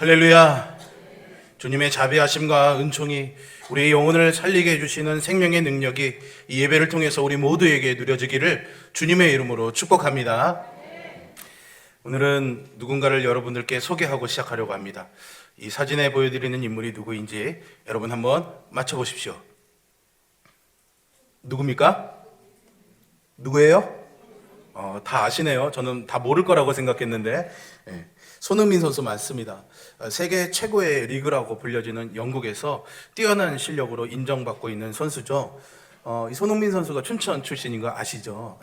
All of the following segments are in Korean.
할렐루야. 주님의 자비하심과 은총이 우리의 영혼을 살리게 해주시는 생명의 능력이 이 예배를 통해서 우리 모두에게 누려지기를 주님의 이름으로 축복합니다. 오늘은 누군가를 여러분들께 소개하고 시작하려고 합니다. 이 사진에 보여드리는 인물이 누구인지 여러분 한번 맞춰보십시오. 누굽니까? 누구예요? 다 아시네요. 저는 다 모를 거라고 생각했는데 손흥민 선수 맞습니다. 세계 최고의 리그라고 불려지는 영국에서 뛰어난 실력으로 인정받고 있는 선수죠. 이 손흥민 선수가 춘천 출신인 거 아시죠?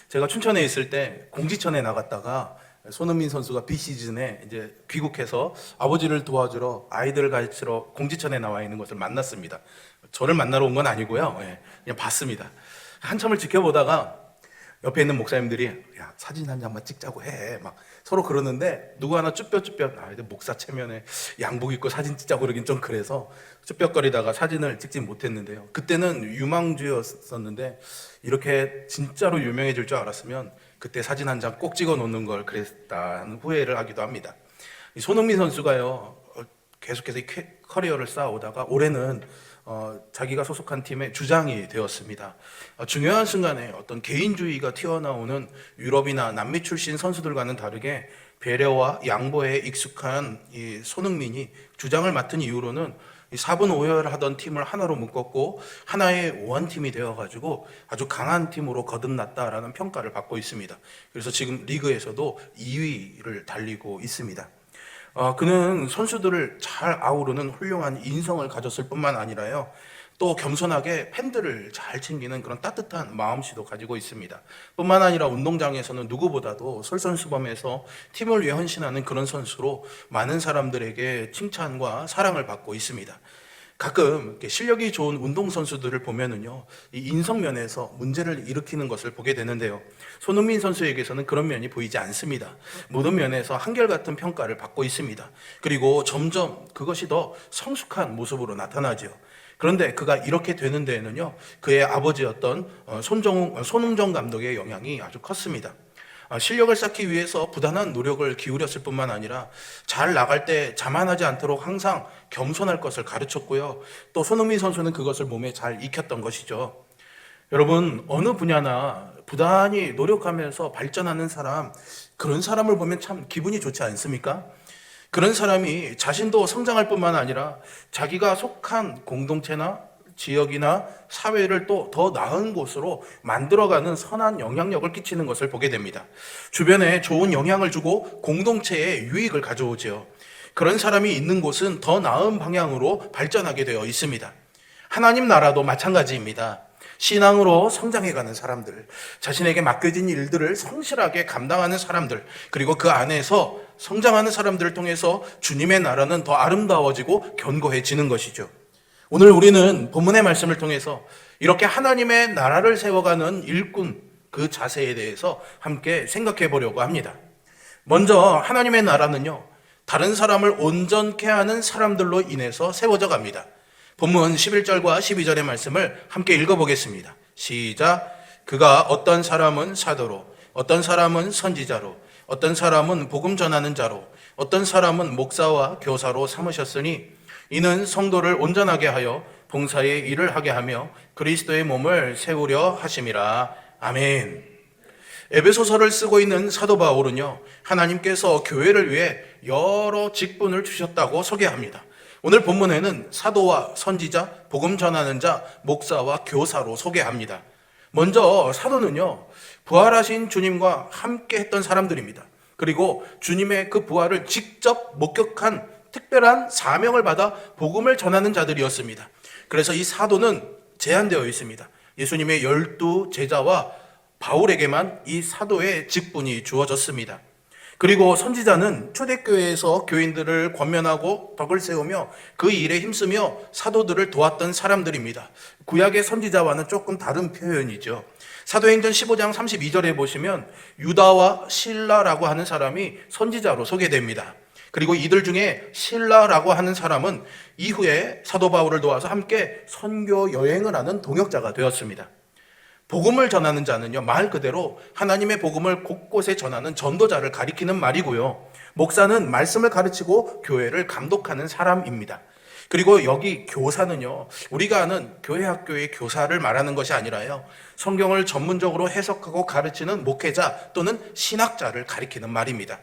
제가 춘천에 있을 때 공지천에 나갔다가 손흥민 선수가 비시즌에 이제 귀국해서 아버지를 도와주러 아이들을 가르치러 공지천에 나와 있는 것을 만났습니다. 저를 만나러 온 건 아니고요. 그냥 봤습니다. 한참을 지켜보다가 옆에 있는 목사님들이 야, 사진 한 장만 찍자고 해. 막 서로 그러는데 누구 하나 쭈뼛쭈뼛 목사 체면에 양복 입고 사진 찍자고 그러긴 좀 그래서 쭈뼛거리다가 사진을 찍지 못했는데요. 그때는 유망주였었는데 이렇게 진짜로 유명해질 줄 알았으면 그때 사진 한 장 꼭 찍어 놓는 걸 그랬다는 후회를 하기도 합니다. 이 손흥민 선수가요 계속해서 이 커리어를 쌓아오다가 올해는 자기가 소속한 팀의 주장이 되었습니다. 중요한 순간에 어떤 개인주의가 튀어나오는 유럽이나 남미 출신 선수들과는 다르게 배려와 양보에 익숙한 이 손흥민이 주장을 맡은 이후로는 4분 5열 하던 팀을 하나로 묶었고 하나의 원팀이 되어가지고 아주 강한 팀으로 거듭났다라는 평가를 받고 있습니다. 그래서 지금 리그에서도 2위를 달리고 있습니다. 그는 선수들을 잘 아우르는 훌륭한 인성을 가졌을 뿐만 아니라요, 또 겸손하게 팬들을 잘 챙기는 그런 따뜻한 마음씨도 가지고 있습니다. 뿐만 아니라 운동장에서는 누구보다도 솔선수범해서 팀을 위해 헌신하는 그런 선수로 많은 사람들에게 칭찬과 사랑을 받고 있습니다. 가끔 실력이 좋은 운동선수들을 보면은요, 이 인성면에서 문제를 일으키는 것을 보게 되는데요. 손흥민 선수에게서는 그런 면이 보이지 않습니다. 모든 면에서 한결같은 평가를 받고 있습니다. 그리고 점점 그것이 더 성숙한 모습으로 나타나죠. 그런데 그가 이렇게 되는 데에는요, 그의 아버지였던 손흥정 감독의 영향이 아주 컸습니다. 실력을 쌓기 위해서 부단한 노력을 기울였을 뿐만 아니라 잘 나갈 때 자만하지 않도록 항상 겸손할 것을 가르쳤고요. 또 손흥민 선수는 그것을 몸에 잘 익혔던 것이죠. 여러분, 어느 분야나 부단히 노력하면서 발전하는 사람, 그런 사람을 보면 참 기분이 좋지 않습니까? 그런 사람이 자신도 성장할 뿐만 아니라 자기가 속한 공동체나 지역이나 사회를 또 더 나은 곳으로 만들어가는 선한 영향력을 끼치는 것을 보게 됩니다. 주변에 좋은 영향을 주고 공동체에 유익을 가져오죠. 그런 사람이 있는 곳은 더 나은 방향으로 발전하게 되어 있습니다. 하나님 나라도 마찬가지입니다. 신앙으로 성장해가는 사람들, 자신에게 맡겨진 일들을 성실하게 감당하는 사람들, 그리고 그 안에서 성장하는 사람들을 통해서 주님의 나라는 더 아름다워지고 견고해지는 것이죠. 오늘 우리는 본문의 말씀을 통해서 이렇게 하나님의 나라를 세워가는 일꾼, 그 자세에 대해서 함께 생각해 보려고 합니다. 먼저 하나님의 나라는요, 다른 사람을 온전케 하는 사람들로 인해서 세워져 갑니다. 본문 11절과 12절의 말씀을 함께 읽어보겠습니다. 시작. 그가 어떤 사람은 사도로, 어떤 사람은 선지자로, 어떤 사람은 복음 전하는 자로, 어떤 사람은 목사와 교사로 삼으셨으니 이는 성도를 온전하게 하여 봉사의 일을 하게 하며 그리스도의 몸을 세우려 하심이라. 아멘. 에베소서를 쓰고 있는 사도 바울은요, 하나님께서 교회를 위해 여러 직분을 주셨다고 소개합니다. 오늘 본문에는 사도와 선지자, 복음 전하는 자, 목사와 교사로 소개합니다. 먼저 사도는요, 부활하신 주님과 함께 했던 사람들입니다. 그리고 주님의 그 부활을 직접 목격한 특별한 사명을 받아 복음을 전하는 자들이었습니다. 그래서 이 사도는 제한되어 있습니다. 예수님의 12 제자와 바울에게만 이 사도의 직분이 주어졌습니다. 그리고 선지자는 초대교회에서 교인들을 권면하고 덕을 세우며 그 일에 힘쓰며 사도들을 도왔던 사람들입니다. 구약의 선지자와는 조금 다른 표현이죠. 사도행전 15장 32절에 보시면 유다와 실라라고 하는 사람이 선지자로 소개됩니다. 그리고 이들 중에 실라라고 하는 사람은 이후에 사도 바울을 도와서 함께 선교 여행을 하는 동역자가 되었습니다. 복음을 전하는 자는요, 말 그대로 하나님의 복음을 곳곳에 전하는 전도자를 가리키는 말이고요. 목사는 말씀을 가르치고 교회를 감독하는 사람입니다. 그리고 여기 교사는요, 우리가 아는 교회 학교의 교사를 말하는 것이 아니라요, 성경을 전문적으로 해석하고 가르치는 목회자 또는 신학자를 가리키는 말입니다.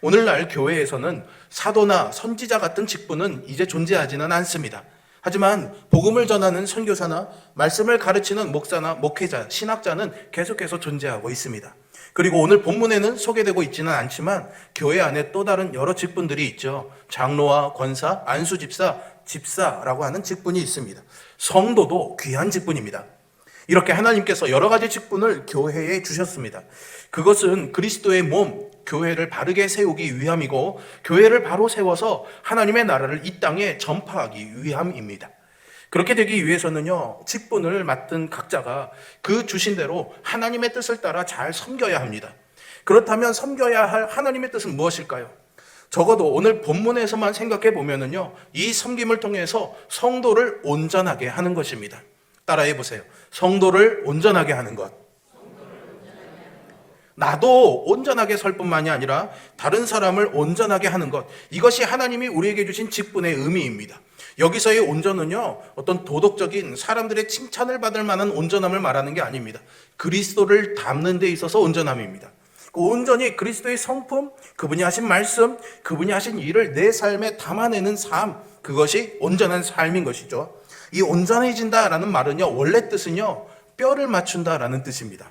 오늘날 교회에서는 사도나 선지자 같은 직분은 이제 존재하지는 않습니다. 하지만 복음을 전하는 선교사나 말씀을 가르치는 목사나 목회자, 신학자는 계속해서 존재하고 있습니다. 그리고 오늘 본문에는 소개되고 있지는 않지만 교회 안에 또 다른 여러 직분들이 있죠. 장로와 권사, 안수집사, 집사라고 하는 직분이 있습니다. 성도도 귀한 직분입니다. 이렇게 하나님께서 여러 가지 직분을 교회에 주셨습니다. 그것은 그리스도의 몸, 교회를 바르게 세우기 위함이고 교회를 바로 세워서 하나님의 나라를 이 땅에 전파하기 위함입니다. 그렇게 되기 위해서는요, 직분을 맡은 각자가 그 주신 대로 하나님의 뜻을 따라 잘 섬겨야 합니다. 그렇다면 섬겨야 할 하나님의 뜻은 무엇일까요? 적어도 오늘 본문에서만 생각해 보면은요, 이 섬김을 통해서 성도를 온전하게 하는 것입니다. 따라해 보세요. 성도를 온전하게 하는 것. 나도 온전하게 설 뿐만이 아니라 다른 사람을 온전하게 하는 것, 이것이 하나님이 우리에게 주신 직분의 의미입니다. 여기서의 온전은요, 어떤 도덕적인 사람들의 칭찬을 받을 만한 온전함을 말하는 게 아닙니다. 그리스도를 닮는 데 있어서 온전함입니다. 그 온전히 그리스도의 성품, 그분이 하신 말씀, 그분이 하신 일을 내 삶에 담아내는 삶, 그것이 온전한 삶인 것이죠. 이 온전해진다라는 말은요, 원래 뜻은요, 뼈를 맞춘다라는 뜻입니다.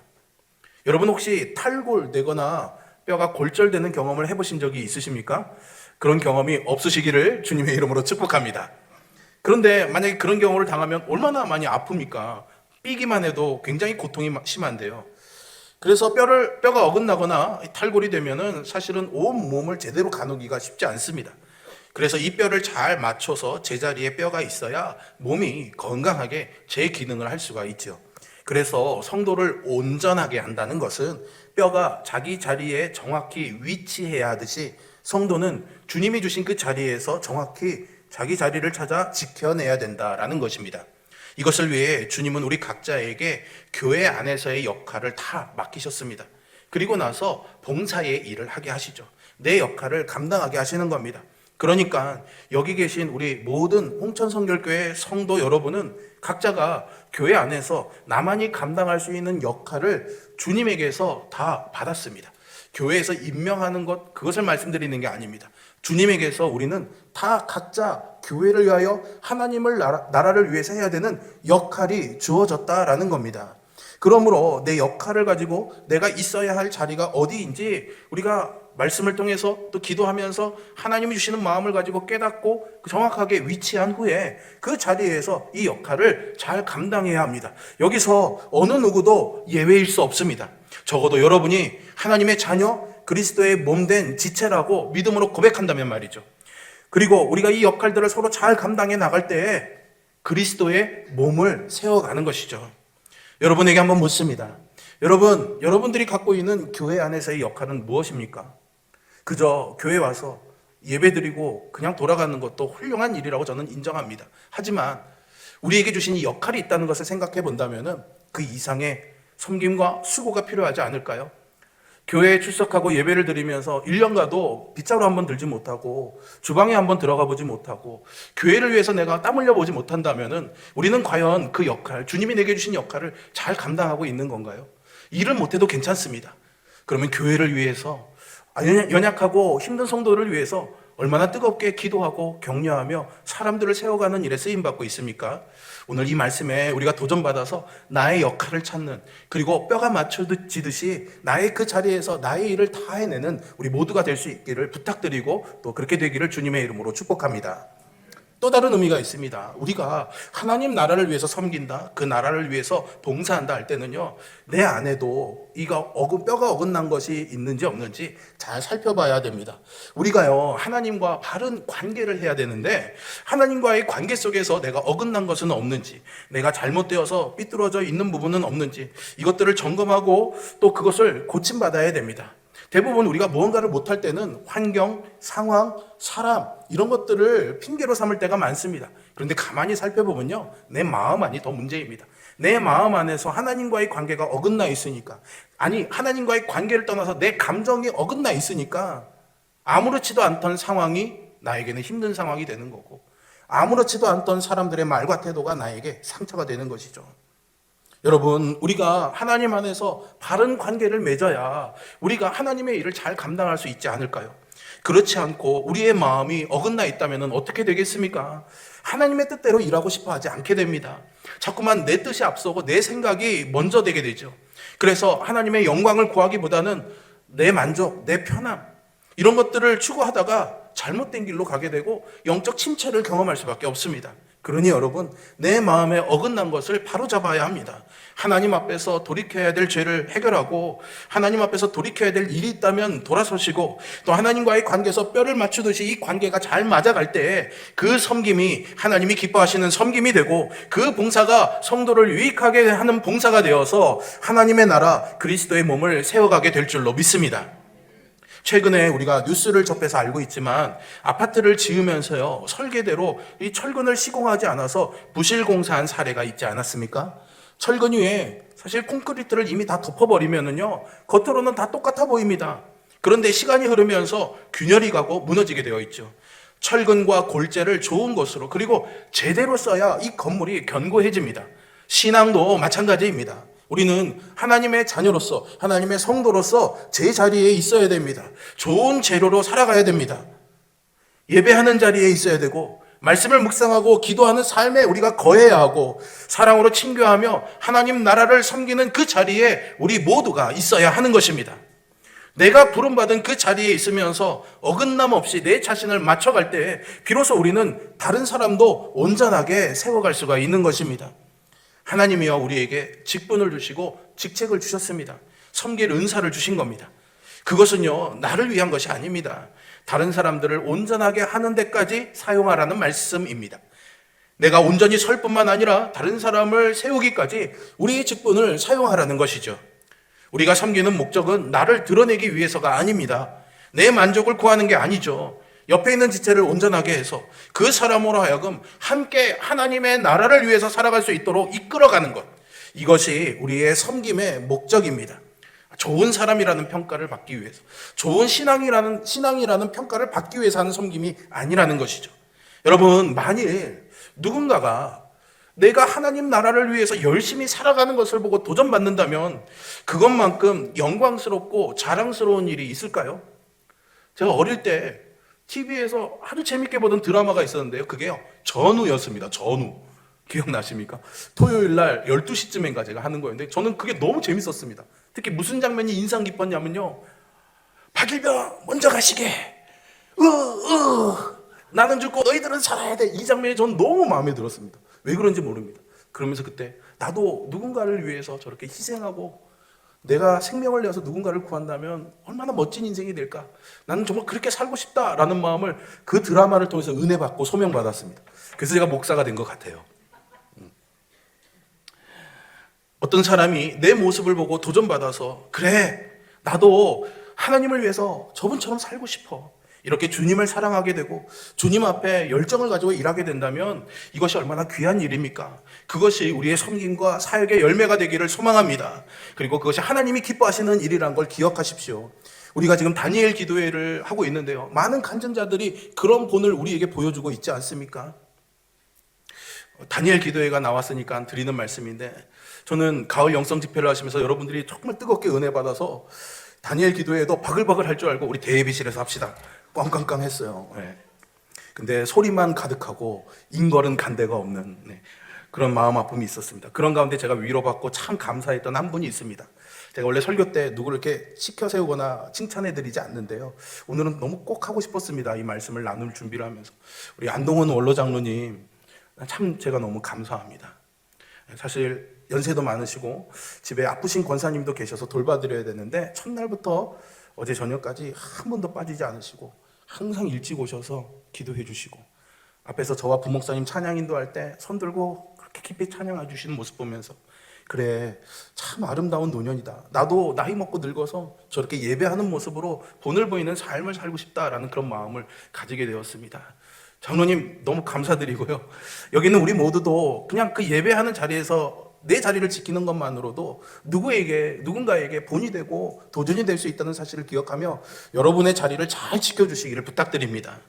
여러분 혹시 탈골 되거나 뼈가 골절되는 경험을 해보신 적이 있으십니까? 그런 경험이 없으시기를 주님의 이름으로 축복합니다. 그런데 만약에 그런 경험을 당하면 얼마나 많이 아픕니까? 삐기만 해도 굉장히 고통이 심한데요. 그래서 뼈가 어긋나거나 탈골이 되면은 사실은 온 몸을 제대로 가누기가 쉽지 않습니다. 그래서 이 뼈를 잘 맞춰서 제자리에 뼈가 있어야 몸이 건강하게 제 기능을 할 수가 있죠. 그래서 성도를 온전하게 한다는 것은 뼈가 자기 자리에 정확히 위치해야 하듯이 성도는 주님이 주신 그 자리에서 정확히 자기 자리를 찾아 지켜내야 된다라는 것입니다. 이것을 위해 주님은 우리 각자에게 교회 안에서의 역할을 다 맡기셨습니다. 그리고 나서 봉사의 일을 하게 하시죠. 내 역할을 감당하게 하시는 겁니다. 그러니까 여기 계신 우리 모든 홍천성결교회 성도 여러분은 각자가 교회 안에서 나만이 감당할 수 있는 역할을 주님에게서 다 받았습니다. 교회에서 임명하는 것, 그것을 말씀드리는 게 아닙니다. 주님에게서 우리는 다 각자 교회를 위하여 하나님을 나라를 위해서 해야 되는 역할이 주어졌다라는 겁니다. 그러므로 내 역할을 가지고 내가 있어야 할 자리가 어디인지 우리가 말씀을 통해서 또 기도하면서 하나님이 주시는 마음을 가지고 깨닫고 정확하게 위치한 후에 그 자리에서 이 역할을 잘 감당해야 합니다. 여기서 어느 누구도 예외일 수 없습니다. 적어도 여러분이 하나님의 자녀, 그리스도의 몸된 지체라고 믿음으로 고백한다면 말이죠. 그리고 우리가 이 역할들을 서로 잘 감당해 나갈 때에 그리스도의 몸을 세워가는 것이죠. 여러분에게 한번 묻습니다. 여러분들이 갖고 있는 교회 안에서의 역할은 무엇입니까? 그저 교회 와서 예배드리고 그냥 돌아가는 것도 훌륭한 일이라고 저는 인정합니다. 하지만 우리에게 주신 이 역할이 있다는 것을 생각해 본다면 그 이상의 섬김과 수고가 필요하지 않을까요? 교회에 출석하고 예배를 드리면서 1년 가도 빗자루 한번 들지 못하고 주방에 한번 들어가 보지 못하고 교회를 위해서 내가 땀 흘려 보지 못한다면 우리는 과연 그 역할, 주님이 내게 주신 역할을 잘 감당하고 있는 건가요? 일을 못해도 괜찮습니다. 그러면 교회를 위해서, 연약하고 힘든 성도를 위해서 얼마나 뜨겁게 기도하고 격려하며 사람들을 세워가는 일에 쓰임받고 있습니까? 오늘 이 말씀에 우리가 도전받아서 나의 역할을 찾는, 그리고 뼈가 맞춰지듯이 나의 그 자리에서 나의 일을 다 해내는 우리 모두가 될 수 있기를 부탁드리고 또 그렇게 되기를 주님의 이름으로 축복합니다. 또 다른 의미가 있습니다. 우리가 하나님 나라를 위해서 섬긴다, 그 나라를 위해서 봉사한다 할 때는요, 내 안에도 뼈가 어긋난 것이 있는지 없는지 잘 살펴봐야 됩니다. 우리가요, 하나님과 바른 관계를 해야 되는데 하나님과의 관계 속에서 내가 어긋난 것은 없는지, 내가 잘못되어서 삐뚤어져 있는 부분은 없는지, 이것들을 점검하고 또 그것을 고침받아야 됩니다. 대부분 우리가 무언가를 못할 때는 환경, 상황, 사람 이런 것들을 핑계로 삼을 때가 많습니다. 그런데 가만히 살펴보면요, 내 마음 안이 더 문제입니다. 내 마음 안에서 하나님과의 관계가 어긋나 있으니까, 아니 하나님과의 관계를 떠나서 내 감정이 어긋나 있으니까 아무렇지도 않던 상황이 나에게는 힘든 상황이 되는 거고, 아무렇지도 않던 사람들의 말과 태도가 나에게 상처가 되는 것이죠. 여러분, 우리가 하나님 안에서 바른 관계를 맺어야 우리가 하나님의 일을 잘 감당할 수 있지 않을까요? 그렇지 않고 우리의 마음이 어긋나 있다면 어떻게 되겠습니까? 하나님의 뜻대로 일하고 싶어 하지 않게 됩니다. 자꾸만 내 뜻이 앞서고 내 생각이 먼저 되게 되죠. 그래서 하나님의 영광을 구하기보다는 내 만족, 내 편함 이런 것들을 추구하다가 잘못된 길로 가게 되고 영적 침체를 경험할 수밖에 없습니다. 그러니 여러분, 내 마음에 어긋난 것을 바로잡아야 합니다. 하나님 앞에서 돌이켜야 될 죄를 해결하고 하나님 앞에서 돌이켜야 될 일이 있다면 돌아서시고, 또 하나님과의 관계에서 뼈를 맞추듯이 이 관계가 잘 맞아갈 때 그 섬김이 하나님이 기뻐하시는 섬김이 되고, 그 봉사가 성도를 유익하게 하는 봉사가 되어서 하나님의 나라 그리스도의 몸을 세워가게 될 줄로 믿습니다. 최근에 우리가 뉴스를 접해서 알고 있지만 아파트를 지으면서요, 설계대로 이 철근을 시공하지 않아서 부실공사한 사례가 있지 않았습니까? 철근 위에 사실 콘크리트를 이미 다 덮어버리면은요, 겉으로는 다 똑같아 보입니다. 그런데 시간이 흐르면서 균열이 가고 무너지게 되어 있죠. 철근과 골재를 좋은 것으로, 그리고 제대로 써야 이 건물이 견고해집니다. 신앙도 마찬가지입니다. 우리는 하나님의 자녀로서, 하나님의 성도로서 제자리에 있어야 됩니다. 좋은 재료로 살아가야 됩니다. 예배하는 자리에 있어야 되고, 말씀을 묵상하고 기도하는 삶에 우리가 거해야 하고, 사랑으로 친교하며 하나님 나라를 섬기는 그 자리에 우리 모두가 있어야 하는 것입니다. 내가 부름받은 그 자리에 있으면서 어긋남 없이 내 자신을 맞춰갈 때 비로소 우리는 다른 사람도 온전하게 세워갈 수가 있는 것입니다. 하나님이여 우리에게 직분을 주시고 직책을 주셨습니다. 섬길 은사를 주신 겁니다. 그것은요, 나를 위한 것이 아닙니다. 다른 사람들을 온전하게 하는 데까지 사용하라는 말씀입니다. 내가 온전히 설 뿐만 아니라 다른 사람을 세우기까지 우리의 직분을 사용하라는 것이죠. 우리가 섬기는 목적은 나를 드러내기 위해서가 아닙니다. 내 만족을 구하는 게 아니죠. 옆에 있는 지체를 온전하게 해서 그 사람으로 하여금 함께 하나님의 나라를 위해서 살아갈 수 있도록 이끌어가는 것, 이것이 우리의 섬김의 목적입니다. 좋은 사람이라는 평가를 받기 위해서, 좋은 신앙이라는 평가를 받기 위해서 하는 섬김이 아니라는 것이죠. 여러분, 만일 누군가가 내가 하나님 나라를 위해서 열심히 살아가는 것을 보고 도전받는다면 그것만큼 영광스럽고 자랑스러운 일이 있을까요? 제가 어릴 때 TV에서 아주 재밌게 보던 드라마가 있었는데요, 그게요, 전우였습니다. 전우. 기억나십니까? 토요일 날 12시쯤인가 제가 하는 거였는데 저는 그게 너무 재밌었습니다. 특히 무슨 장면이 인상 깊었냐면요, 박일병 먼저 가시게, 나는 죽고 너희들은 살아야 돼, 이 장면이 전 너무 마음에 들었습니다. 왜 그런지 모릅니다. 그러면서 그때 나도 누군가를 위해서 저렇게 희생하고 내가 생명을 내어서 누군가를 구한다면 얼마나 멋진 인생이 될까, 나는 정말 그렇게 살고 싶다라는 마음을 그 드라마를 통해서 은혜받고 소명받았습니다. 그래서 제가 목사가 된 것 같아요. 어떤 사람이 내 모습을 보고 도전받아서, 그래, 나도 하나님을 위해서 저분처럼 살고 싶어, 이렇게 주님을 사랑하게 되고 주님 앞에 열정을 가지고 일하게 된다면 이것이 얼마나 귀한 일입니까? 그것이 우리의 섬김과 사역의 열매가 되기를 소망합니다. 그리고 그것이 하나님이 기뻐하시는 일이라는 걸 기억하십시오. 우리가 지금 다니엘 기도회를 하고 있는데요, 많은 간증자들이 그런 본을 우리에게 보여주고 있지 않습니까? 다니엘 기도회가 나왔으니까 드리는 말씀인데, 저는 가을 영성 집회를 하시면서 여러분들이 정말 뜨겁게 은혜 받아서 다니엘 기도회도 바글바글 할 줄 알고 우리 대예비실에서 합시다 꽝꽝꽝 했어요. 네. 근데 소리만 가득하고 인걸은 간대가 없는, 그런 마음 아픔이 있었습니다. 그런 가운데 제가 위로받고 참 감사했던 한 분이 있습니다. 제가 원래 설교 때 누구를 이렇게 시켜 세우거나 칭찬해드리지 않는데요, 오늘은 너무 꼭 하고 싶었습니다. 이 말씀을 나눌 준비를 하면서 우리 안동원 원로장로님, 참 제가 너무 감사합니다. 사실 연세도 많으시고 집에 아프신 권사님도 계셔서 돌봐드려야 되는데 첫날부터 어제 저녁까지 한 번도 빠지지 않으시고 항상 일찍 오셔서 기도해 주시고, 앞에서 저와 부목사님 찬양 인도할 때 손 들고 그렇게 깊이 찬양해 주시는 모습 보면서 그래, 참 아름다운 노년이다. 나도 나이 먹고 늙어서 저렇게 예배하는 모습으로 본을 보이는 삶을 살고 싶다라는 그런 마음을 가지게 되었습니다. 장로님 너무 감사드리고요. 여기는 우리 모두도 그냥 그 예배하는 자리에서 내 자리를 지키는 것만으로도 누군가에게 본이 되고 도전이 될 수 있다는 사실을 기억하며 여러분의 자리를 잘 지켜주시기를 부탁드립니다.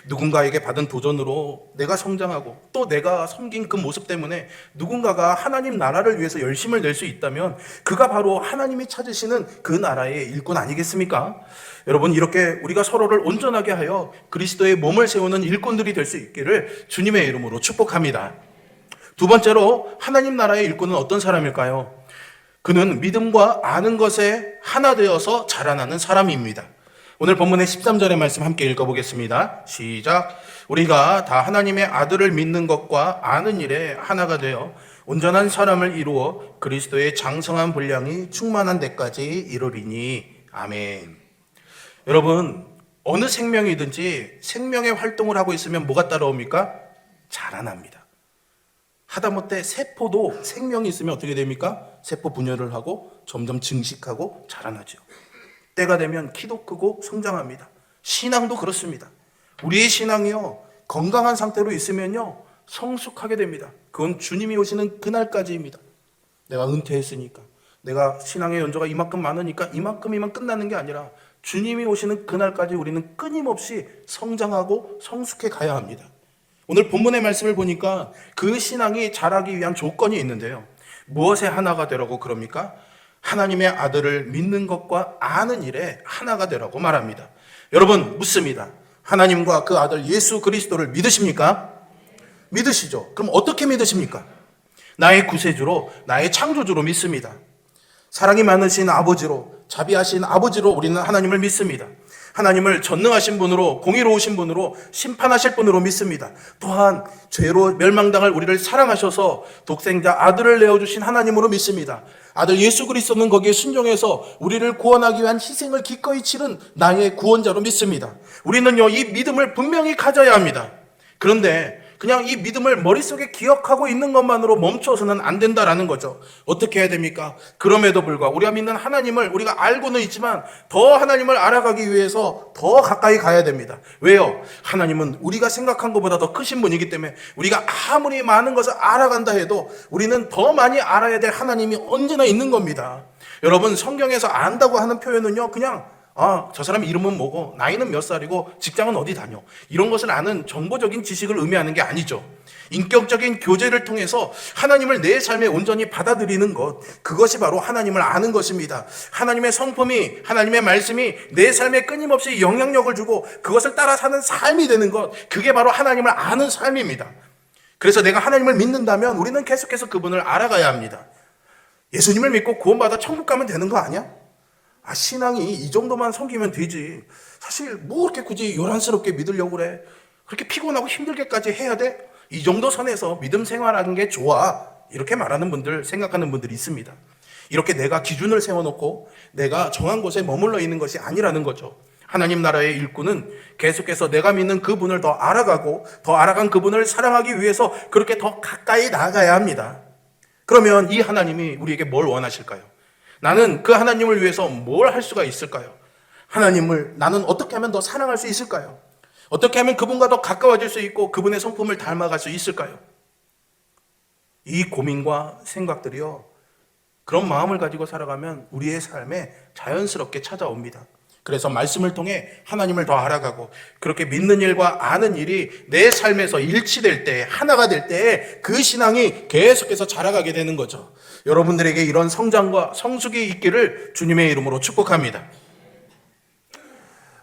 누군가에게 받은 도전으로 내가 성장하고 또 내가 섬긴 그 모습 때문에 누군가가 하나님 나라를 위해서 열심을 낼 수 있다면 그가 바로 하나님이 찾으시는 그 나라의 일꾼 아니겠습니까? 여러분, 이렇게 우리가 서로를 온전하게 하여 그리스도의 몸을 세우는 일꾼들이 될 수 있기를 주님의 이름으로 축복합니다. 두 번째로, 하나님 나라의 일꾼은 어떤 사람일까요? 그는 믿음과 아는 것에 하나 되어서 자라나는 사람입니다. 오늘 본문의 13절의 말씀 함께 읽어보겠습니다. 시작. 우리가 다 하나님의 아들을 믿는 것과 아는 일에 하나가 되어 온전한 사람을 이루어 그리스도의 장성한 분량이 충만한 데까지 이르리니. 아멘. 여러분, 어느 생명이든지 생명의 활동을 하고 있으면 뭐가 따라옵니까? 자라납니다. 하다못해 세포도 생명이 있으면 어떻게 됩니까? 세포 분열을 하고 점점 증식하고 자라나죠. 때가 되면 키도 크고 성장합니다. 신앙도 그렇습니다. 우리의 신앙이요, 건강한 상태로 있으면요, 성숙하게 됩니다. 그건 주님이 오시는 그날까지입니다. 내가 은퇴했으니까, 내가 신앙의 연조가 이만큼 많으니까 이만큼이만 끝나는 게 아니라 주님이 오시는 그날까지 우리는 끊임없이 성장하고 성숙해 가야 합니다. 오늘 본문의 말씀을 보니까 그 신앙이 자라기 위한 조건이 있는데요. 무엇에 하나가 되라고 그럽니까? 하나님의 아들을 믿는 것과 아는 일에 하나가 되라고 말합니다. 여러분, 묻습니다. 하나님과 그 아들 예수 그리스도를 믿으십니까? 믿으시죠? 그럼 어떻게 믿으십니까? 나의 구세주로, 나의 창조주로 믿습니다. 사랑이 많으신 아버지로, 자비하신 아버지로 우리는 하나님을 믿습니다. 하나님을 전능하신 분으로, 공의로우신 분으로, 심판하실 분으로 믿습니다. 또한 죄로 멸망당할 우리를 사랑하셔서 독생자 아들을 내어주신 하나님으로 믿습니다. 아들 예수 그리스도는 거기에 순종해서 우리를 구원하기 위한 희생을 기꺼이 치른 나의 구원자로 믿습니다. 우리는요, 이 믿음을 분명히 가져야 합니다. 그런데 그냥 이 믿음을 머릿속에 기억하고 있는 것만으로 멈춰서는 안 된다라는 거죠. 어떻게 해야 됩니까? 그럼에도 불구하고 우리가 믿는 하나님을 우리가 알고는 있지만 더 하나님을 알아가기 위해서 더 가까이 가야 됩니다. 왜요? 하나님은 우리가 생각한 것보다 더 크신 분이기 때문에 우리가 아무리 많은 것을 알아간다 해도 우리는 더 많이 알아야 될 하나님이 언제나 있는 겁니다. 여러분, 성경에서 안다고 하는 표현은요, 그냥 저 사람 이름은 뭐고 나이는 몇 살이고 직장은 어디 다녀, 이런 것을 아는 정보적인 지식을 의미하는 게 아니죠. 인격적인 교제를 통해서 하나님을 내 삶에 온전히 받아들이는 것, 그것이 바로 하나님을 아는 것입니다. 하나님의 성품이, 하나님의 말씀이 내 삶에 끊임없이 영향력을 주고 그것을 따라 사는 삶이 되는 것, 그게 바로 하나님을 아는 삶입니다. 그래서 내가 하나님을 믿는다면 우리는 계속해서 그분을 알아가야 합니다. 예수님을 믿고 구원받아 천국 가면 되는 거 아니야? 신앙이 이 정도만 섬기면 되지. 사실 뭐 그렇게 굳이 요란스럽게 믿으려고 그래? 그렇게 피곤하고 힘들게까지 해야 돼? 이 정도 선에서 믿음 생활하는 게 좋아. 이렇게 말하는 분들, 생각하는 분들이 있습니다. 이렇게 내가 기준을 세워놓고 내가 정한 곳에 머물러 있는 것이 아니라는 거죠. 하나님 나라의 일꾼은 계속해서 내가 믿는 그분을 더 알아가고 더 알아간 그분을 사랑하기 위해서 그렇게 더 가까이 나아가야 합니다. 그러면 이 하나님이 우리에게 뭘 원하실까요? 나는 그 하나님을 위해서 뭘 할 수가 있을까요? 하나님을 나는 어떻게 하면 더 사랑할 수 있을까요? 어떻게 하면 그분과 더 가까워질 수 있고 그분의 성품을 닮아갈 수 있을까요? 이 고민과 생각들이요, 그런 마음을 가지고 살아가면 우리의 삶에 자연스럽게 찾아옵니다. 그래서 말씀을 통해 하나님을 더 알아가고 그렇게 믿는 일과 아는 일이 내 삶에서 일치될 때, 하나가 될 때 그 신앙이 계속해서 자라가게 되는 거죠. 여러분들에게 이런 성장과 성숙이 있기를 주님의 이름으로 축복합니다.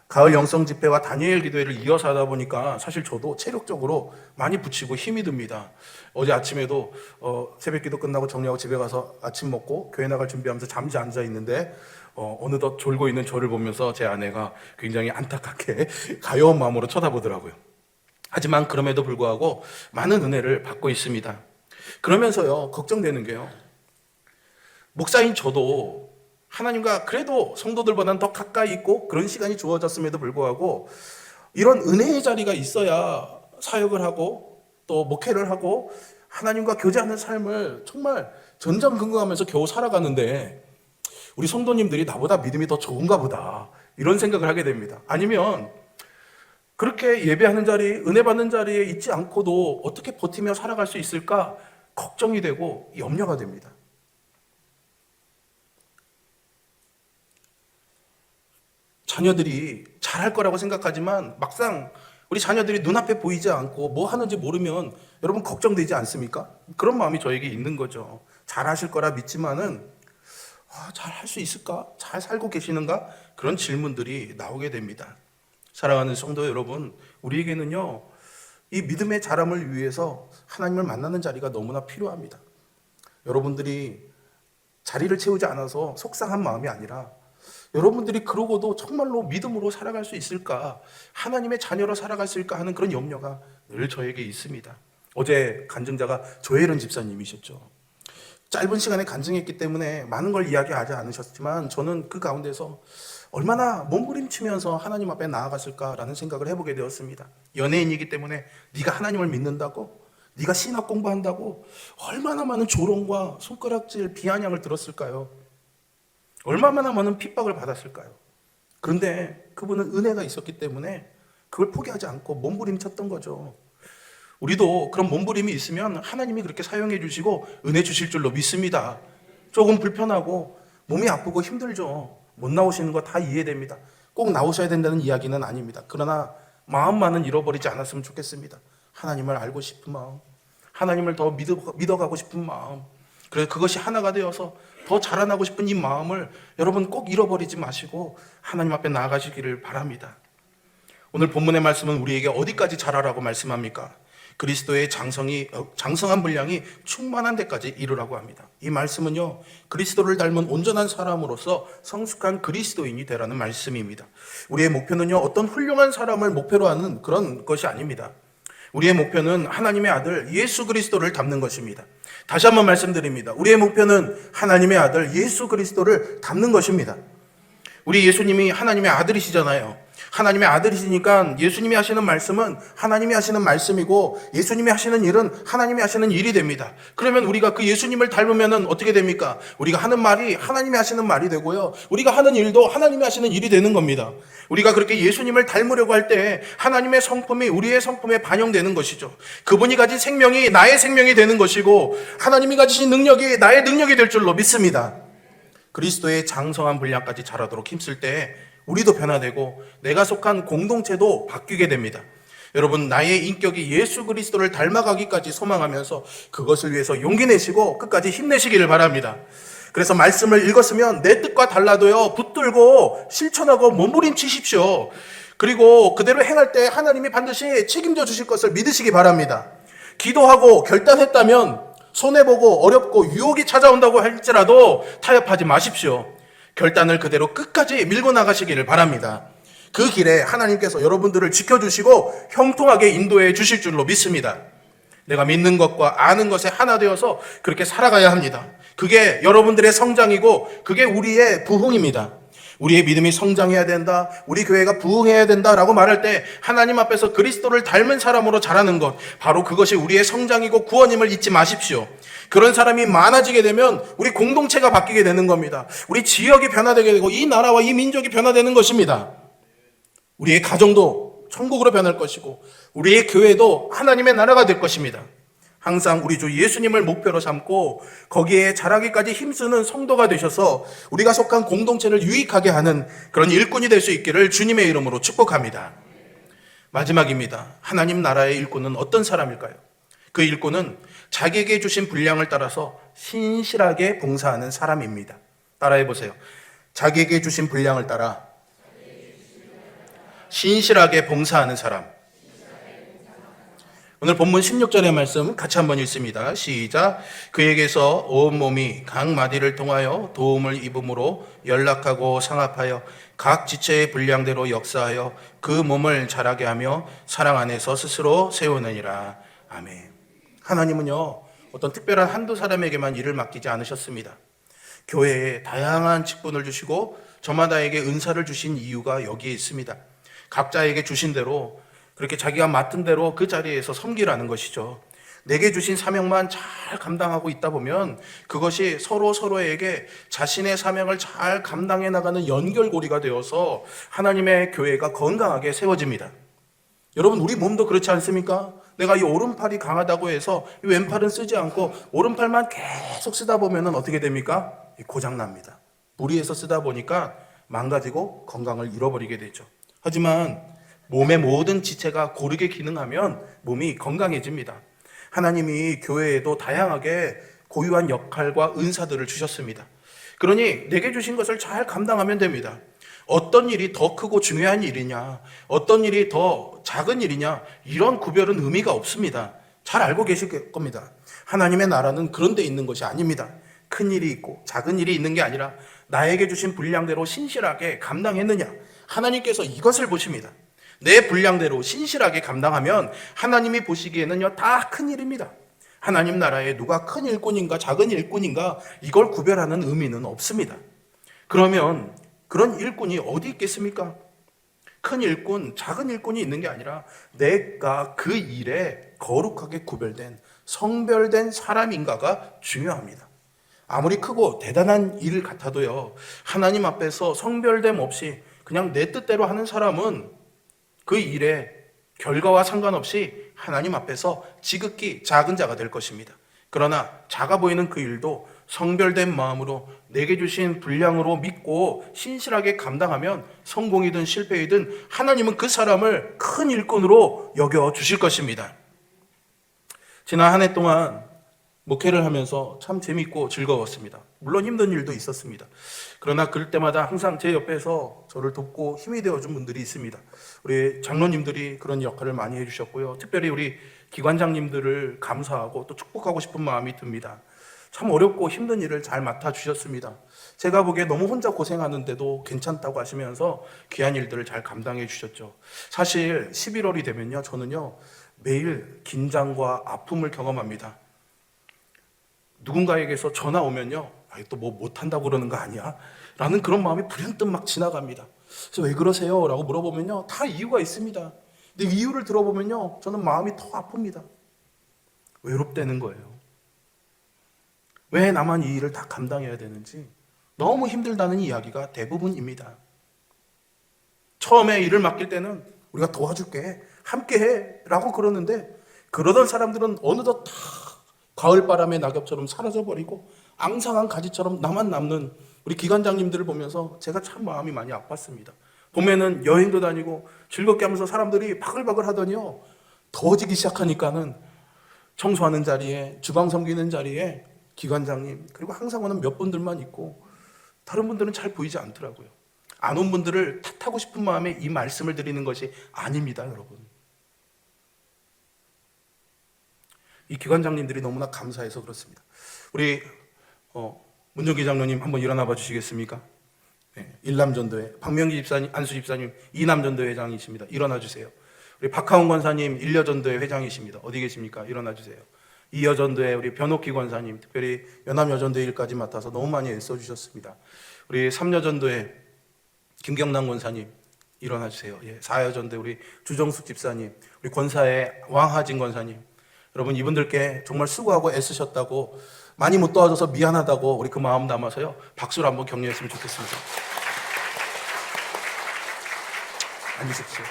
가을 영성 집회와 다니엘 기도회를 이어서 하다 보니까 사실 저도 체력적으로 많이 부치고 힘이 듭니다. 어제 아침에도 새벽 기도 끝나고 정리하고 집에 가서 아침 먹고 교회 나갈 준비하면서 잠시 앉아 있는데 어느덧 졸고 있는 저를 보면서 제 아내가 굉장히 안타깝게 가여운 마음으로 쳐다보더라고요. 하지만 그럼에도 불구하고 많은 은혜를 받고 있습니다. 그러면서요, 걱정되는 게요, 목사인 저도 하나님과 그래도 성도들보다는 더 가까이 있고 그런 시간이 주어졌음에도 불구하고 이런 은혜의 자리가 있어야 사역을 하고 또 목회를 하고 하나님과 교제하는 삶을 정말 전전긍긍하면서 겨우 살아가는데 우리 성도님들이 나보다 믿음이 더 좋은가 보다 이런 생각을 하게 됩니다. 아니면 그렇게 예배하는 자리, 은혜 받는 자리에 있지 않고도 어떻게 버티며 살아갈 수 있을까 걱정이 되고 염려가 됩니다. 자녀들이 잘할 거라고 생각하지만 막상 우리 자녀들이 눈앞에 보이지 않고 뭐 하는지 모르면 여러분 걱정되지 않습니까? 그런 마음이 저에게 있는 거죠. 잘하실 거라 믿지만은 잘할 수 있을까? 잘 살고 계시는가? 그런 질문들이 나오게 됩니다. 사랑하는 성도 여러분, 우리에게는요 이 믿음의 자람을 위해서 하나님을 만나는 자리가 너무나 필요합니다. 여러분들이 자리를 채우지 않아서 속상한 마음이 아니라 여러분들이 그러고도 정말로 믿음으로 살아갈 수 있을까? 하나님의 자녀로 살아갈 수 있을까 하는 그런 염려가 늘 저에게 있습니다. 어제 간증자가 조혜련 집사님이셨죠. 짧은 시간에 간증했기 때문에 많은 걸 이야기하지 않으셨지만 저는 그 가운데서 얼마나 몸부림치면서 하나님 앞에 나아갔을까라는 생각을 해보게 되었습니다. 연예인이기 때문에 네가 하나님을 믿는다고? 네가 신학 공부한다고? 얼마나 많은 조롱과 손가락질, 비아냥을 들었을까요? 얼마나 많은 핍박을 받았을까요? 그런데 그분은 은혜가 있었기 때문에 그걸 포기하지 않고 몸부림쳤던 거죠. 우리도 그런 몸부림이 있으면 하나님이 그렇게 사용해 주시고 은혜 주실 줄로 믿습니다. 조금 불편하고 몸이 아프고 힘들죠. 못 나오시는 거 다 이해됩니다. 꼭 나오셔야 된다는 이야기는 아닙니다. 그러나 마음만은 잃어버리지 않았으면 좋겠습니다. 하나님을 알고 싶은 마음, 하나님을 더 믿어가고 싶은 마음, 그래서 그것이 하나가 되어서 더 자라나고 싶은 이 마음을 여러분 꼭 잃어버리지 마시고 하나님 앞에 나아가시기를 바랍니다. 오늘 본문의 말씀은 우리에게 어디까지 자라라고 말씀합니까? 그리스도의 장성한 분량이 충만한 데까지 이르라고 합니다. 이 말씀은요, 그리스도를 닮은 온전한 사람으로서 성숙한 그리스도인이 되라는 말씀입니다. 우리의 목표는요, 어떤 훌륭한 사람을 목표로 하는 그런 것이 아닙니다. 우리의 목표는 하나님의 아들 예수 그리스도를 닮는 것입니다. 다시 한번 말씀드립니다. 우리의 목표는 하나님의 아들 예수 그리스도를 닮는 것입니다. 우리 예수님이 하나님의 아들이시잖아요. 하나님의 아들이시니까 예수님이 하시는 말씀은 하나님이 하시는 말씀이고 예수님이 하시는 일은 하나님이 하시는 일이 됩니다. 그러면 우리가 그 예수님을 닮으면 어떻게 됩니까? 우리가 하는 말이 하나님이 하시는 말이 되고요. 우리가 하는 일도 하나님이 하시는 일이 되는 겁니다. 우리가 그렇게 예수님을 닮으려고 할 때 하나님의 성품이 우리의 성품에 반영되는 것이죠. 그분이 가진 생명이 나의 생명이 되는 것이고 하나님이 가지신 능력이 나의 능력이 될 줄로 믿습니다. 그리스도의 장성한 분량까지 자라도록 힘쓸 때 우리도 변화되고 내가 속한 공동체도 바뀌게 됩니다. 여러분, 나의 인격이 예수 그리스도를 닮아가기까지 소망하면서 그것을 위해서 용기 내시고 끝까지 힘내시기를 바랍니다. 그래서 말씀을 읽었으면 내 뜻과 달라도요, 붙들고 실천하고 몸부림치십시오. 그리고 그대로 행할 때 하나님이 반드시 책임져 주실 것을 믿으시기 바랍니다. 기도하고 결단했다면 손해보고 어렵고 유혹이 찾아온다고 할지라도 타협하지 마십시오. 결단을 그대로 끝까지 밀고 나가시기를 바랍니다. 그 길에 하나님께서 여러분들을 지켜주시고 형통하게 인도해 주실 줄로 믿습니다. 내가 믿는 것과 아는 것에 하나 되어서 그렇게 살아가야 합니다. 그게 여러분들의 성장이고 그게 우리의 부흥입니다. 우리의 믿음이 성장해야 된다, 우리 교회가 부흥해야 된다라고 말할 때 하나님 앞에서 그리스도를 닮은 사람으로 자라는 것, 바로 그것이 우리의 성장이고 구원임을 잊지 마십시오. 그런 사람이 많아지게 되면 우리 공동체가 바뀌게 되는 겁니다. 우리 지역이 변화되게 되고 이 나라와 이 민족이 변화되는 것입니다. 우리의 가정도 천국으로 변할 것이고 우리의 교회도 하나님의 나라가 될 것입니다. 항상 우리 주 예수님을 목표로 삼고 거기에 자라기까지 힘쓰는 성도가 되셔서 우리가 속한 공동체를 유익하게 하는 그런 일꾼이 될 수 있기를 주님의 이름으로 축복합니다. 마지막입니다. 하나님 나라의 일꾼은 어떤 사람일까요? 그 일꾼은 자기에게 주신 분량을 따라서 신실하게 봉사하는 사람입니다. 따라해 보세요. 자기에게 주신 분량을 따라 신실하게 봉사하는 사람. 오늘 본문 16절의 말씀 같이 한번 읽습니다. 시작. 그에게서 온몸이 각 마디를 통하여 도움을 입음으로 연락하고 상합하여 각 지체의 분량대로 역사하여 그 몸을 자라게 하며 사랑 안에서 스스로 세우느니라. 아멘. 하나님은요, 어떤 특별한 한두 사람에게만 일을 맡기지 않으셨습니다. 교회에 다양한 직분을 주시고 저마다에게 은사를 주신 이유가 여기에 있습니다. 각자에게 주신 대로 그렇게 자기가 맡은 대로 그 자리에서 섬기라는 것이죠. 내게 주신 사명만 잘 감당하고 있다 보면 그것이 서로에게 자신의 사명을 잘 감당해 나가는 연결고리가 되어서 하나님의 교회가 건강하게 세워집니다. 여러분, 우리 몸도 그렇지 않습니까? 내가 이 오른팔이 강하다고 해서 이 왼팔은 쓰지 않고 오른팔만 계속 쓰다 보면 어떻게 됩니까? 고장납니다. 무리해서 쓰다 보니까 망가지고 건강을 잃어버리게 되죠. 하지만 몸의 모든 지체가 고르게 기능하면 몸이 건강해집니다. 하나님이 교회에도 다양하게 고유한 역할과 은사들을 주셨습니다. 그러니 내게 주신 것을 잘 감당하면 됩니다. 어떤 일이 더 크고 중요한 일이냐, 어떤 일이 더 작은 일이냐, 이런 구별은 의미가 없습니다. 잘 알고 계실 겁니다. 하나님의 나라는 그런 데 있는 것이 아닙니다. 큰 일이 있고 작은 일이 있는 게 아니라 나에게 주신 분량대로 신실하게 감당했느냐, 하나님께서 이것을 보십니다. 내 분량대로 신실하게 감당하면 하나님이 보시기에는요, 다 큰 일입니다. 하나님 나라에 누가 큰 일꾼인가 작은 일꾼인가 이걸 구별하는 의미는 없습니다. 그러면 그런 일꾼이 어디 있겠습니까? 큰 일꾼, 작은 일꾼이 있는 게 아니라 내가 그 일에 거룩하게 구별된, 성별된 사람인가가 중요합니다. 아무리 크고 대단한 일 같아도요, 하나님 앞에서 성별됨 없이 그냥 내 뜻대로 하는 사람은 그 일의 결과와 상관없이 하나님 앞에서 지극히 작은 자가 될 것입니다. 그러나 작아 보이는 그 일도 성별된 마음으로 내게 주신 분량으로 믿고 신실하게 감당하면 성공이든 실패이든 하나님은 그 사람을 큰 일꾼으로 여겨 주실 것입니다. 지난 한 해 동안 목회를 하면서 참 재밌고 즐거웠습니다. 물론 힘든 일도 있었습니다. 그러나 그럴 때마다 항상 제 옆에서 저를 돕고 힘이 되어준 분들이 있습니다. 우리 장로님들이 그런 역할을 많이 해주셨고요. 특별히 우리 기관장님들을 감사하고 또 축복하고 싶은 마음이 듭니다. 참 어렵고 힘든 일을 잘 맡아주셨습니다. 제가 보기에 너무 혼자 고생하는데도 괜찮다고 하시면서 귀한 일들을 잘 감당해 주셨죠. 사실 11월이 되면요, 저는요 매일 긴장과 아픔을 경험합니다. 누군가에게서 전화 오면요, 또 뭐 못한다고 그러는 거 아니야? 라는 그런 마음이 불현듯 막 지나갑니다. 그래서 왜 그러세요? 라고 물어보면요, 다 이유가 있습니다. 근데 이유를 들어보면요, 저는 마음이 더 아픕니다. 외롭다는 거예요. 왜 나만 이 일을 다 감당해야 되는지 너무 힘들다는 이야기가 대부분입니다. 처음에 일을 맡길 때는 우리가 도와줄게, 함께해 라고 그러는데 그러던 사람들은 어느덧 다 가을바람의 낙엽처럼 사라져버리고 앙상한 가지처럼 나만 남는 우리 기관장님들을 보면서 제가 참 마음이 많이 아팠습니다. 봄에는 여행도 다니고 즐겁게 하면서 사람들이 바글바글 하더니요, 더워지기 시작하니까는 청소하는 자리에, 주방 섬기는 자리에 기관장님 그리고 항상 오는 몇 분들만 있고 다른 분들은 잘 보이지 않더라고요. 안 온 분들을 탓하고 싶은 마음에 이 말씀을 드리는 것이 아닙니다, 여러분. 이 기관장님들이 너무나 감사해서 그렇습니다. 우리 문정기 장로님 한번 일어나 봐 주시겠습니까? 네, 일남전도회 박명기 집사님, 안수 집사님 이남전도회 회장이십니다. 일어나 주세요. 우리 박하운 권사님 일여전도회 회장이십니다. 어디 계십니까? 일어나 주세요. 이여전도회 우리 변옥기 권사님, 특별히 연합여전도회 일까지 맡아서 너무 많이 애써주셨습니다. 우리 삼여전도회 김경남 권사님 일어나 주세요. 예, 사여전도회 우리 주정숙 집사님, 우리 권사의 왕하진 권사님, 여러분 이분들께 정말 수고하고 애쓰셨다고, 많이 못 도와줘서 미안하다고 우리 그 마음 담아서요 박수를 한번 격려했으면 좋겠습니다. 앉으십시오.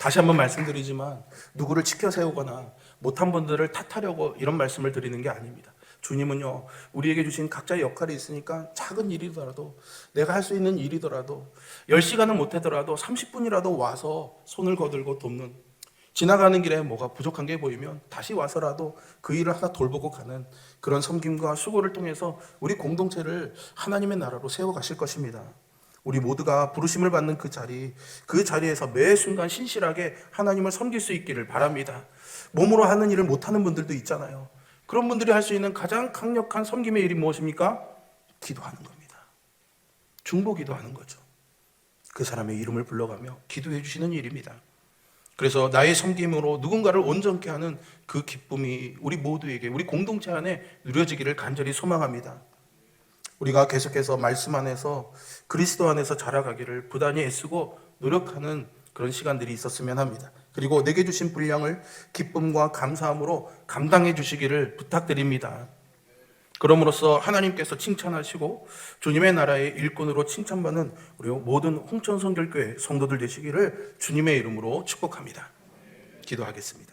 다시 한번 말씀드리지만 누구를 치켜 세우거나 못한 분들을 탓하려고 이런 말씀을 드리는 게 아닙니다. 주님은요, 우리에게 주신 각자의 역할이 있으니까 작은 일이더라도, 내가 할 수 있는 일이더라도 10시간은 못하더라도 30분이라도 와서 손을 거들고 돕는, 지나가는 길에 뭐가 부족한 게 보이면 다시 와서라도 그 일을 하나 돌보고 가는 그런 섬김과 수고를 통해서 우리 공동체를 하나님의 나라로 세워가실 것입니다. 우리 모두가 부르심을 받는 그 자리에서 매 순간 신실하게 하나님을 섬길 수 있기를 바랍니다. 몸으로 하는 일을 못하는 분들도 있잖아요. 그런 분들이 할 수 있는 가장 강력한 섬김의 일이 무엇입니까? 기도하는 겁니다. 중보기도하는 거죠. 그 사람의 이름을 불러가며 기도해 주시는 일입니다. 그래서 나의 섬김으로 누군가를 온전케 하는 그 기쁨이 우리 모두에게, 우리 공동체 안에 누려지기를 간절히 소망합니다. 우리가 계속해서 말씀 안에서 그리스도 안에서 자라가기를 부단히 애쓰고 노력하는 그런 시간들이 있었으면 합니다. 그리고 내게 주신 분량을 기쁨과 감사함으로 감당해 주시기를 부탁드립니다. 그럼으로써 하나님께서 칭찬하시고 주님의 나라의 일꾼으로 칭찬받는 우리 모든 홍천성결교회 성도들 되시기를 주님의 이름으로 축복합니다. 기도하겠습니다.